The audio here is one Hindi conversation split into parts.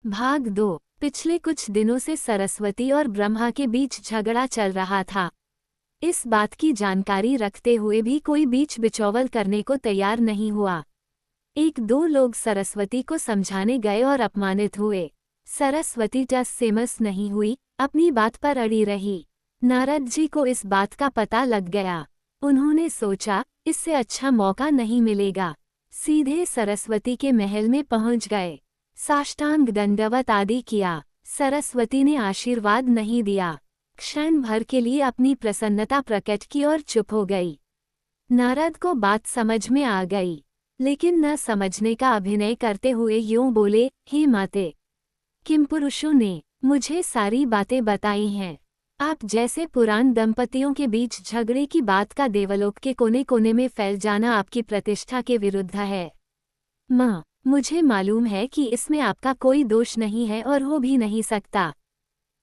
भाग 2। पिछले कुछ दिनों से सरस्वती और ब्रह्मा के बीच झगड़ा चल रहा था। इस बात की जानकारी रखते हुए भी कोई बीच बिचौवल करने को तैयार नहीं हुआ। एक दो लोग सरस्वती को समझाने गए और अपमानित हुए। सरस्वती टस से मस नहीं हुई, अपनी बात पर अड़ी रही। नारद जी को इस बात का पता लग गया। उन्होंने सोचा, इससे अच्छा मौका नहीं मिलेगा। सीधे सरस्वती के महल में पहुंच गए। साष्टांग दंडवत आदि किया। सरस्वती ने आशीर्वाद नहीं दिया। क्षण भर के लिए अपनी प्रसन्नता प्रकट की और चुप हो गई। नारद को बात समझ में आ गई, लेकिन न समझने का अभिनय करते हुए यूं बोले, हे माते, किम पुरुषों ने मुझे सारी बातें बताई हैं। आप जैसे पुरान दंपतियों के बीच झगड़े की बात का देवलोक के कोने कोने में फैल जाना आपकी प्रतिष्ठा के विरुद्ध है। माँ, मुझे मालूम है कि इसमें आपका कोई दोष नहीं है और हो भी नहीं सकता।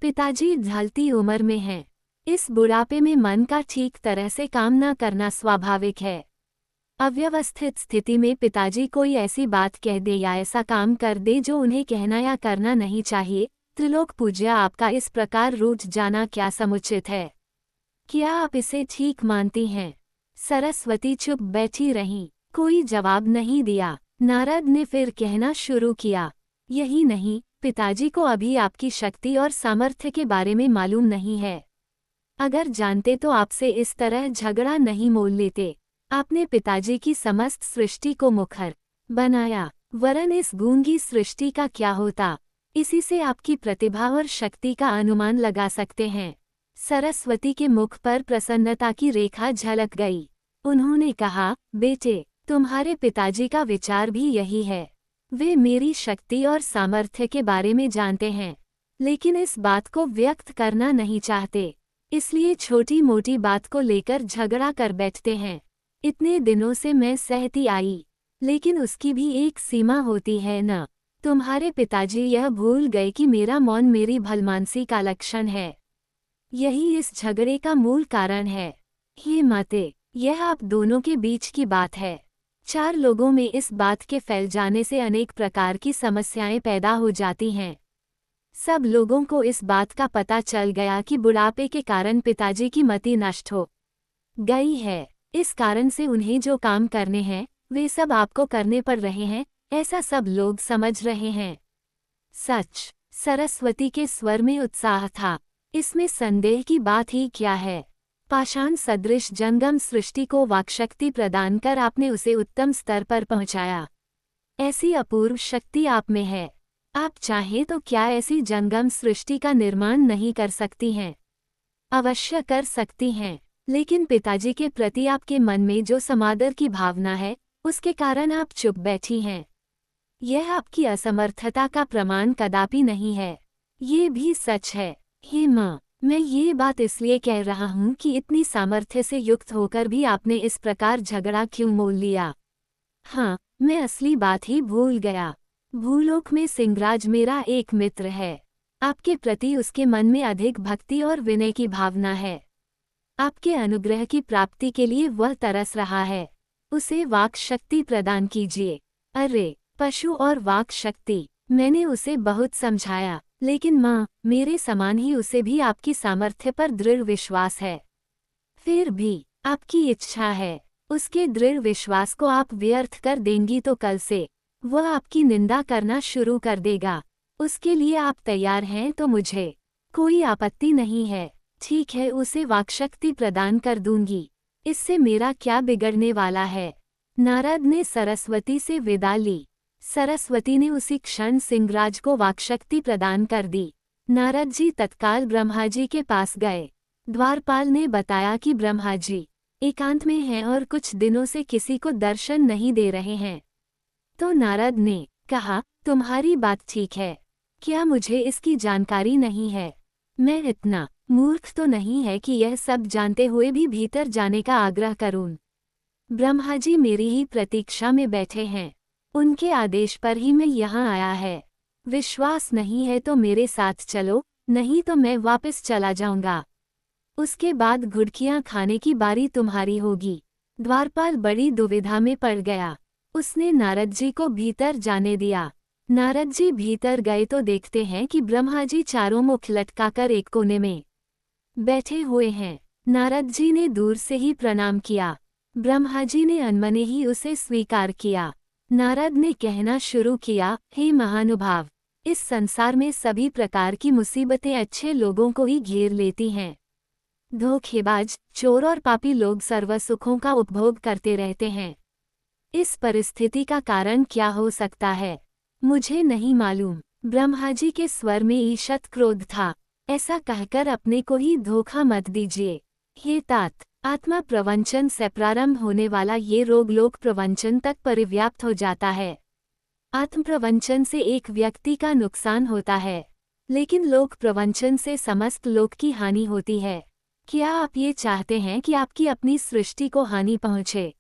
पिताजी ढलती उम्र में हैं। इस बुढ़ापे में मन का ठीक तरह से काम न करना स्वाभाविक है। अव्यवस्थित स्थिति में पिताजी कोई ऐसी बात कह दे या ऐसा काम कर दे जो उन्हें कहना या करना नहीं चाहिए। त्रिलोक पूज्या, आपका इस प्रकार रूठ जाना क्या समुचित है? क्या आप इसे ठीक मानती हैं? सरस्वती चुप बैठी रहीं, कोई जवाब नहीं दिया। नारद ने फिर कहना शुरू किया, यही नहीं, पिताजी को अभी आपकी शक्ति और सामर्थ्य के बारे में मालूम नहीं है। अगर जानते तो आपसे इस तरह झगड़ा नहीं मोल लेते। आपने पिताजी की समस्त सृष्टि को मुखर बनाया, वरन इस गूंगी सृष्टि का क्या होता, इसी से आपकी प्रतिभा और शक्ति का अनुमान लगा सकते हैं। सरस्वती के मुख पर प्रसन्नता की रेखा झलक गई। उन्होंने कहा, बेटे, तुम्हारे पिताजी का विचार भी यही है। वे मेरी शक्ति और सामर्थ्य के बारे में जानते हैं, लेकिन इस बात को व्यक्त करना नहीं चाहते, इसलिए छोटी मोटी बात को लेकर झगड़ा कर बैठते हैं। इतने दिनों से मैं सहती आई, लेकिन उसकी भी एक सीमा होती है न। तुम्हारे पिताजी यह भूल गए कि मेरा मौन मेरी भलमानसी का लक्षण है। यही इस झगड़े का मूल कारण है। हे माते, यह आप दोनों के बीच की बात है। चार लोगों में इस बात के फैल जाने से अनेक प्रकार की समस्याएं पैदा हो जाती हैं। सब लोगों को इस बात का पता चल गया कि बुढ़ापे के कारण पिताजी की मति नष्ट हो गई है। इस कारण से उन्हें जो काम करने हैं वे सब आपको करने पड़ रहे हैं, ऐसा सब लोग समझ रहे हैं। सच। सरस्वती के स्वर में उत्साह था। इसमें संदेह की बात ही क्या है? पाषाण सदृश जंगम सृष्टि को वाक्शक्ति प्रदान कर आपने उसे उत्तम स्तर पर पहुंचाया। ऐसी अपूर्व शक्ति आप में है। आप चाहें तो क्या ऐसी जंगम सृष्टि का निर्माण नहीं कर सकती हैं? अवश्य कर सकती हैं, लेकिन पिताजी के प्रति आपके मन में जो समादर की भावना है, उसके कारण आप चुप बैठी हैं। यह आपकी असमर्थता का प्रमाण कदापि नहीं है। ये भी सच है। हे माँ, मैं ये बात इसलिए कह रहा हूँ कि इतनी सामर्थ्य से युक्त होकर भी आपने इस प्रकार झगड़ा क्यों मोल लिया? हाँ, मैं असली बात ही भूल गया। भूलोक में सिंहराज मेरा एक मित्र है। आपके प्रति उसके मन में अधिक भक्ति और विनय की भावना है। आपके अनुग्रह की प्राप्ति के लिए वह तरस रहा है। उसे वाक शक्ति प्रदान कीजिए। अरे पशु और वाक शक्ति, मैंने उसे बहुत समझाया, लेकिन माँ, मेरे समान ही उसे भी आपकी सामर्थ्य पर दृढ़ विश्वास है। फिर भी आपकी इच्छा है। उसके दृढ़ विश्वास को आप व्यर्थ कर देंगी तो कल से वह आपकी निंदा करना शुरू कर देगा। उसके लिए आप तैयार हैं तो मुझे कोई आपत्ति नहीं है। ठीक है, उसे वाक्शक्ति प्रदान कर दूंगी। इससे मेरा क्या बिगड़ने वाला है? नारद ने सरस्वती से विदा ली। सरस्वती ने उसी क्षण सिंहराज को वाक्शक्ति प्रदान कर दी। नारद जी तत्काल ब्रह्मा जी के पास गए। द्वारपाल ने बताया कि ब्रह्मा जी एकांत में हैं और कुछ दिनों से किसी को दर्शन नहीं दे रहे हैं। तो नारद ने कहा, तुम्हारी बात ठीक है। क्या मुझे इसकी जानकारी नहीं है? मैं इतना मूर्ख तो नहीं है कि यह सब जानते हुए भी भीतर जाने का आग्रह करूं। ब्रह्मा जी मेरी ही प्रतीक्षा में बैठे हैं। उनके आदेश पर ही मैं यहाँ आया है। विश्वास नहीं है तो मेरे साथ चलो, नहीं तो मैं वापस चला जाऊंगा। उसके बाद घुड़कियां खाने की बारी तुम्हारी होगी। द्वारपाल बड़ी दुविधा में पड़ गया। उसने नारद जी को भीतर जाने दिया। नारद जी भीतर गए तो देखते हैं कि ब्रह्मा जी चारों मुख लटकाकर एक कोने में बैठे हुए हैं। नारद जी ने दूर से ही प्रणाम किया। ब्रह्मा जी ने अनमने ही उसे स्वीकार किया। नारद ने कहना शुरू किया, हे महानुभाव, इस संसार में सभी प्रकार की मुसीबतें अच्छे लोगों को ही घेर लेती हैं। धोखेबाज, चोर और पापी लोग सर्व सुखों का उपभोग करते रहते हैं। इस परिस्थिति का कारण क्या हो सकता है, मुझे नहीं मालूम। ब्रह्मा जी के स्वर में ईषत् क्रोध था। ऐसा कहकर अपने को ही धोखा मत दीजिए। हे तात, आत्मा प्रवंचन से प्रारंभ होने वाला ये रोग लोक प्रवंचन तक परिव्याप्त हो जाता है। आत्म प्रवंचन से एक व्यक्ति का नुकसान होता है, लेकिन लोक प्रवंचन से समस्त लोक की हानि होती है। क्या आप ये चाहते हैं कि आपकी अपनी सृष्टि को हानि पहुँचे?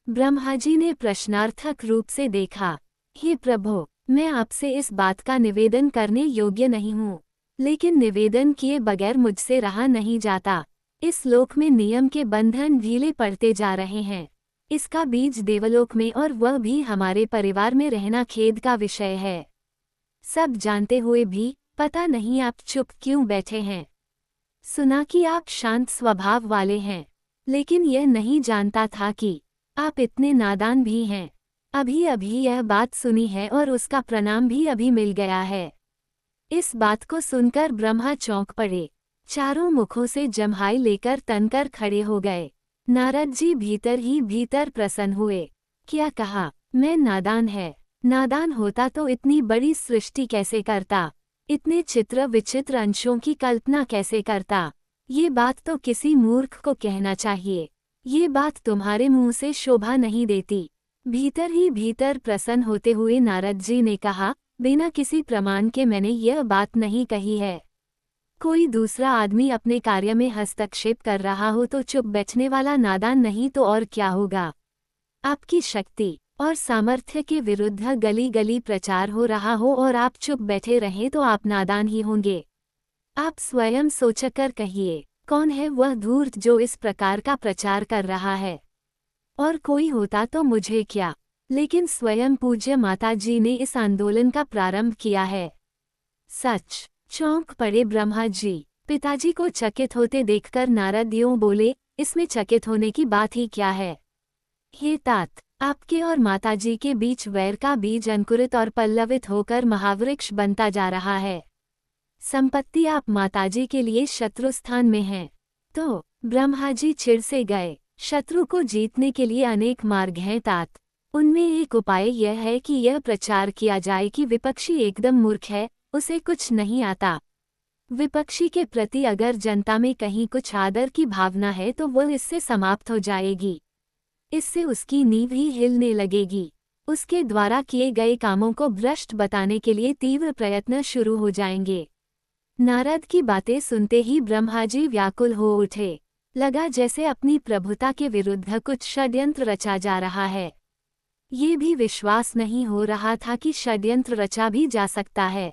ब्रह्मा जी ने प्रश्नार्थक रूप से देखा। हे प्रभो, मैं आपसे इस बात का निवेदन करने योग्य नहीं हूँ, लेकिन निवेदन किए बगैर मुझसे रहा नहीं जाता। इस लोक में नियम के बंधन ढीले पड़ते जा रहे हैं। इसका बीज देवलोक में और वह भी हमारे परिवार में रहना खेद का विषय है। सब जानते हुए भी पता नहीं आप चुप क्यों बैठे हैं। सुना कि आप शांत स्वभाव वाले हैं, लेकिन यह नहीं जानता था कि आप इतने नादान भी हैं। अभी अभी यह बात सुनी है और उसका प्रणाम भी अभी मिल गया है। इस बात को सुनकर ब्रह्मा चौंक पड़े। चारों मुखों से जम्हाई लेकर तनकर खड़े हो गए। नारद जी भीतर ही भीतर प्रसन्न हुए। क्या कहा, मैं नादान है? नादान होता तो इतनी बड़ी सृष्टि कैसे करता, इतने चित्र विचित्र अंशों की कल्पना कैसे करता? ये बात तो किसी मूर्ख को कहना चाहिए। ये बात तुम्हारे मुंह से शोभा नहीं देती। भीतर ही भीतर प्रसन्न होते हुए नारद जी ने कहा, बिना किसी प्रमाण के मैंने यह बात नहीं कही है। कोई दूसरा आदमी अपने कार्य में हस्तक्षेप कर रहा हो तो चुप बैठने वाला नादान नहीं तो और क्या होगा? आपकी शक्ति और सामर्थ्य के विरुद्ध गली गली प्रचार हो रहा हो और आप चुप बैठे रहें तो आप नादान ही होंगे। आप स्वयं सोचकर कहिए, कौन है वह धूर्त जो इस प्रकार का प्रचार कर रहा है? और कोई होता तो मुझे क्या, लेकिन स्वयं पूज्य माता जी ने इस आंदोलन का प्रारंभ किया है। सच। चौंक पड़े ब्रह्मा जी। पिताजी को चकित होते देखकर नारद यूं बोले, इसमें चकित होने की बात ही क्या है? हे तात, आपके और माताजी के बीच वैर का बीज अंकुरित और पल्लवित होकर महावृक्ष बनता जा रहा है। संपत्ति आप माताजी के लिए शत्रु स्थान में हैं। तो ब्रह्मा जी चिढ़ से गए। शत्रु को जीतने के लिए अनेक मार्ग हैं तात। उनमें एक उपाय यह है कि यह प्रचार किया जाए कि विपक्षी एकदम मूर्ख है, उसे कुछ नहीं आता। विपक्षी के प्रति अगर जनता में कहीं कुछ आदर की भावना है तो वह इससे समाप्त हो जाएगी। इससे उसकी नींव ही हिलने लगेगी। उसके द्वारा किए गए कामों को भ्रष्ट बताने के लिए तीव्र प्रयत्न शुरू हो जाएंगे। नारद की बातें सुनते ही ब्रह्मा जी व्याकुल हो उठे। लगा जैसे अपनी प्रभुता के विरुद्ध कुछ षड्यंत्र रचा जा रहा है। ये भी विश्वास नहीं हो रहा था कि षड्यंत्र रचा भी जा सकता है।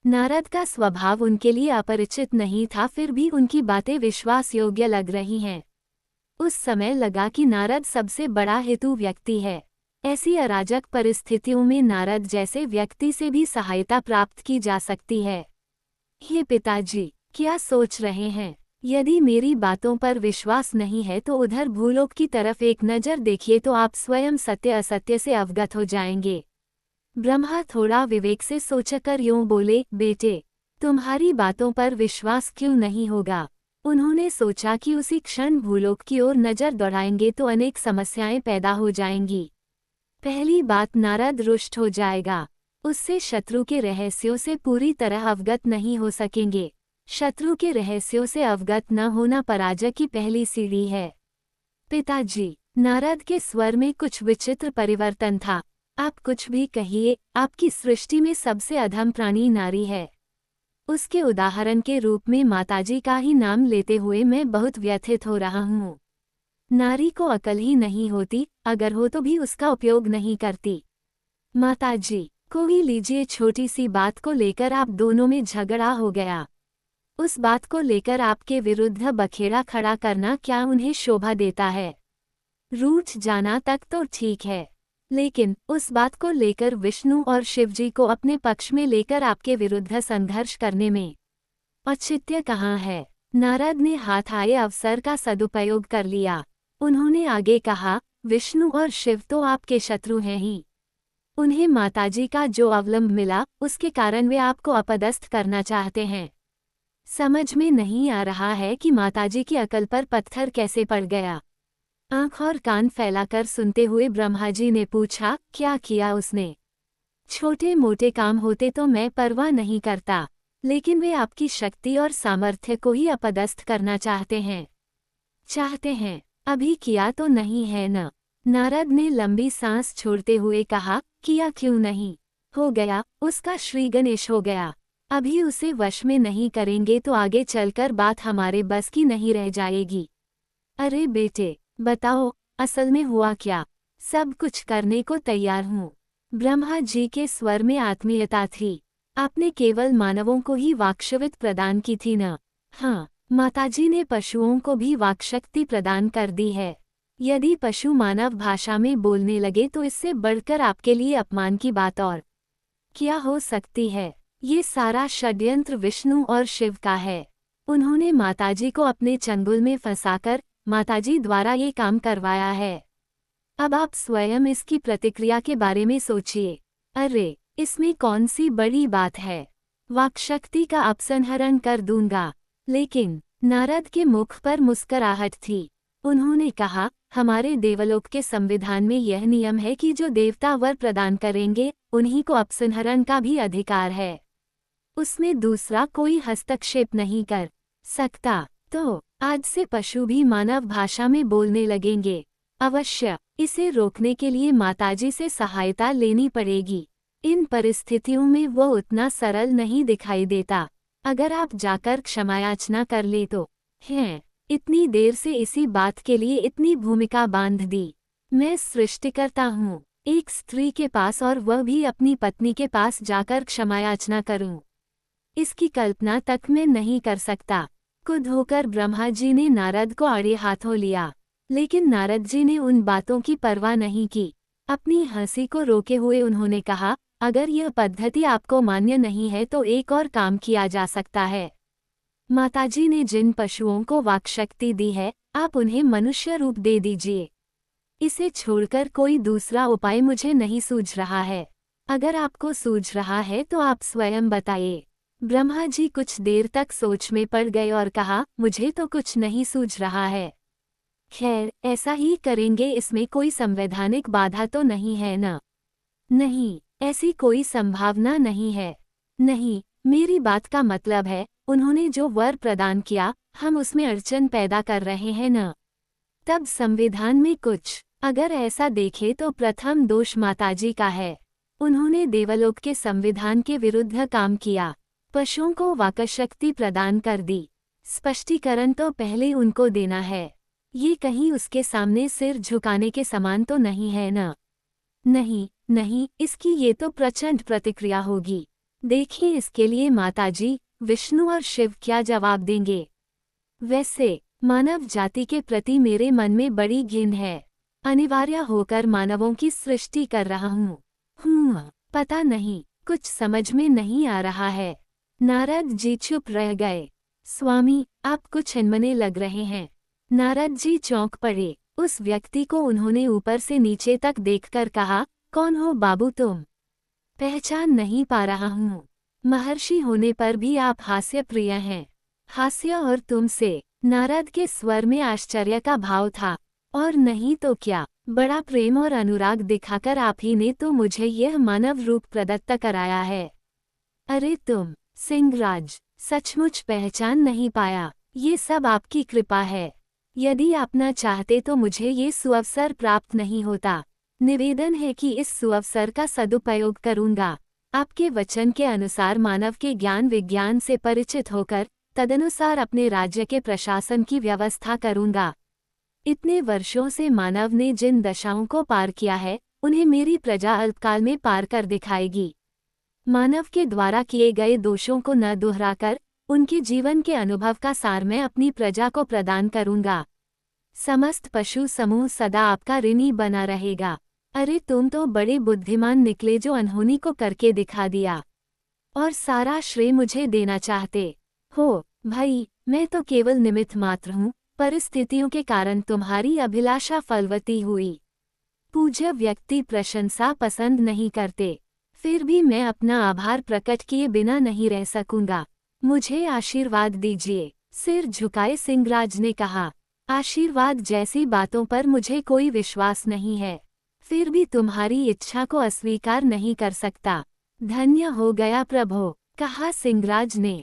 नारद का स्वभाव उनके लिए अपरिचित नहीं था, फिर भी उनकी बातें विश्वास योग्य लग रही हैं। उस समय लगा कि नारद सबसे बड़ा हेतु व्यक्ति है। ऐसी अराजक परिस्थितियों में नारद जैसे व्यक्ति से भी सहायता प्राप्त की जा सकती है। हे पिताजी, क्या सोच रहे हैं? यदि मेरी बातों पर विश्वास नहीं है तो उधर भूलोक की तरफ एक नज़र देखिए तो आप स्वयं सत्य असत्य से अवगत हो जाएंगे। ब्रह्मा थोड़ा विवेक से सोचकर यूं बोले, बेटे, तुम्हारी बातों पर विश्वास क्यों नहीं होगा? उन्होंने सोचा कि उसी क्षण भूलोक की ओर नज़र दौड़ाएंगे तो अनेक समस्याएं पैदा हो जाएंगी। पहली बात, नारद रुष्ट हो जाएगा। उससे शत्रु के रहस्यों से पूरी तरह अवगत नहीं हो सकेंगे। शत्रु के रहस्यों से अवगत न होना पराजय की पहली सीढ़ी है। पिताजी, नारद के स्वर में कुछ विचित्र परिवर्तन था। आप कुछ भी कहिए, आपकी सृष्टि में सबसे अधम प्राणी नारी है। उसके उदाहरण के रूप में माताजी का ही नाम लेते हुए मैं बहुत व्यथित हो रहा हूँ। नारी को अकल ही नहीं होती, अगर हो तो भी उसका उपयोग नहीं करती। माताजी को ही लीजिए, छोटी सी बात को लेकर आप दोनों में झगड़ा हो गया। उस बात को लेकर आपके विरुद्ध बखेड़ा खड़ा करना क्या उन्हें शोभा देता है? रूठ जाना तक तो ठीक है, लेकिन उस बात को लेकर विष्णु और शिवजी को अपने पक्ष में लेकर आपके विरुद्ध संघर्ष करने में औचित्य कहाँ है। नारद ने हाथ आए अवसर का सदुपयोग कर लिया। उन्होंने आगे कहा, विष्णु और शिव तो आपके शत्रु हैं ही। उन्हें माताजी का जो अवलंब मिला उसके कारण वे आपको अपदस्थ करना चाहते हैं। समझ में नहीं आ रहा है कि माताजी की अकल पर पत्थर कैसे पड़ गया। आंख और कान फैलाकर सुनते हुए ब्रह्माजी ने पूछा, क्या किया उसने? छोटे मोटे काम होते तो मैं परवाह नहीं करता, लेकिन वे आपकी शक्ति और सामर्थ्य को ही अपदस्थ करना चाहते हैं। अभी किया तो नहीं है न? नारद ने लंबी सांस छोड़ते हुए कहा, किया क्यों नहीं? हो गया, उसका श्री गणेश हो गया। अभी उसे वश में नहीं करेंगे तो आगे चलकर बात हमारे बस की नहीं रह जाएगी। अरे बेटे, बताओ, असल में हुआ क्या? सब कुछ करने को तैयार हूँ। ब्रह्मा जी के स्वर में आत्मीयता थी। आपने केवल मानवों को ही वाक्शक्ति प्रदान की थी न? हाँ, माताजी ने पशुओं को भी वाक्शक्ति प्रदान कर दी है। यदि पशु मानव भाषा में बोलने लगे तो इससे बढ़कर आपके लिए अपमान की बात और क्या हो सकती है। ये सारा षड्यंत्र विष्णु और शिव का है। उन्होंने माताजी को अपने चंगुल में फंसाकर माताजी द्वारा ये काम करवाया है। अब आप स्वयं इसकी प्रतिक्रिया के बारे में सोचिए। अरे, इसमें कौन सी बड़ी बात है? वाक्शक्ति का अपसंहरण कर दूंगा। लेकिन नारद के मुख पर मुस्कुराहट थी। उन्होंने कहा, हमारे देवलोक के संविधान में यह नियम है कि जो देवता वर प्रदान करेंगे उन्हीं को अपसंहरण का भी अधिकार है। उसमें दूसरा कोई हस्तक्षेप नहीं कर सकता। तो आज से पशु भी मानव भाषा में बोलने लगेंगे। अवश्य इसे रोकने के लिए माताजी से सहायता लेनी पड़ेगी। इन परिस्थितियों में वो उतना सरल नहीं दिखाई देता। अगर आप जाकर क्षमायाचना कर ले तो। हैं, इतनी देर से इसी बात के लिए इतनी भूमिका बांध दी। मैं सृष्टिकर्ता हूँ, एक स्त्री के पास और वह भी अपनी पत्नी के पास जाकर क्षमायाचना करूं। इसकी कल्पना तक मैं नहीं कर सकता। खुद होकर ब्रह्मा जी ने नारद को आड़े हाथों लिया, लेकिन नारद जी ने उन बातों की परवाह नहीं की। अपनी हंसी को रोके हुए उन्होंने कहा, अगर यह पद्धति आपको मान्य नहीं है तो एक और काम किया जा सकता है। माताजी ने जिन पशुओं को वाक्शक्ति दी है, आप उन्हें मनुष्य रूप दे दीजिए। इसे छोड़कर कोई दूसरा उपाय मुझे नहीं सूझ रहा है। अगर आपको सूझ रहा है तो आप स्वयं बताइए। ब्रह्मा जी कुछ देर तक सोच में पड़ गए और कहा, मुझे तो कुछ नहीं सूझ रहा है। खैर, ऐसा ही करेंगे, इसमें कोई संवैधानिक बाधा तो नहीं है न? नहीं, ऐसी कोई संभावना नहीं है। नहीं, मेरी बात का मतलब है, उन्होंने जो वर प्रदान किया, हम उसमें अड़चन पैदा कर रहे हैं न? तब संविधान में कुछ, अगर ऐसा देखे तो प्रथम दोष माताजी का है। उन्होंने देवलोक के संविधान के विरुद्ध काम किया, पशुओं को वाक्शक्ति प्रदान कर दी। स्पष्टीकरण तो पहले उनको देना है। ये कहीं उसके सामने सिर झुकाने के समान तो नहीं है न? नहीं, नहीं, इसकी ये तो प्रचंड प्रतिक्रिया होगी। देखिए इसके लिए माताजी, विष्णु और शिव क्या जवाब देंगे। वैसे मानव जाति के प्रति मेरे मन में बड़ी घिन है। अनिवार्य होकर मानवों की सृष्टि कर रहा हूँ। पता नहीं, कुछ समझ में नहीं आ रहा है। नारद जी चुप रह गए। स्वामी, आप कुछ अनमने लग रहे हैं। नारद जी चौंक पड़े। उस व्यक्ति को उन्होंने ऊपर से नीचे तक देखकर कहा, कौन हो बाबू तुम? पहचान नहीं पा रहा हूँ। महर्षि होने पर भी आप हास्य प्रिय हैं। हास्य और तुमसे? नारद के स्वर में आश्चर्य का भाव था। और नहीं तो क्या, बड़ा प्रेम और अनुराग दिखाकर आप ही ने तो मुझे यह मानव रूप प्रदत्त कराया है। अरे तुम सिंहराज, सचमुच पहचान नहीं पाया। ये सब आपकी कृपा है। यदि आप न चाहते तो मुझे ये सुअवसर प्राप्त नहीं होता। निवेदन है कि इस सुअवसर का सदुपयोग करूंगा। आपके वचन के अनुसार मानव के ज्ञान विज्ञान से परिचित होकर तदनुसार अपने राज्य के प्रशासन की व्यवस्था करूंगा। इतने वर्षों से मानव ने जिन दशाओं को पार किया है, उन्हें मेरी प्रजा अल्पकाल में पार कर दिखाएगी। मानव के द्वारा किए गए दोषों को न दोहराकर उनके जीवन के अनुभव का सार मैं अपनी प्रजा को प्रदान करूंगा। समस्त पशु समूह सदा आपका ऋणी बना रहेगा। अरे तुम तो बड़े बुद्धिमान निकले जो अनहोनी को करके दिखा दिया, और सारा श्रेय मुझे देना चाहते हो। भाई, मैं तो केवल निमित्त मात्र हूँ, परिस्थितियों के कारण तुम्हारी अभिलाषा फलवती हुई। पूज्य व्यक्ति प्रशंसा पसंद नहीं करते, फिर भी मैं अपना आभार प्रकट किए बिना नहीं रह सकूंगा। मुझे आशीर्वाद दीजिए। सिर झुकाए सिंहराज ने कहा, आशीर्वाद जैसी बातों पर मुझे कोई विश्वास नहीं है, फिर भी तुम्हारी इच्छा को अस्वीकार नहीं कर सकता। धन्य हो गया प्रभो, कहा सिंहराज ने।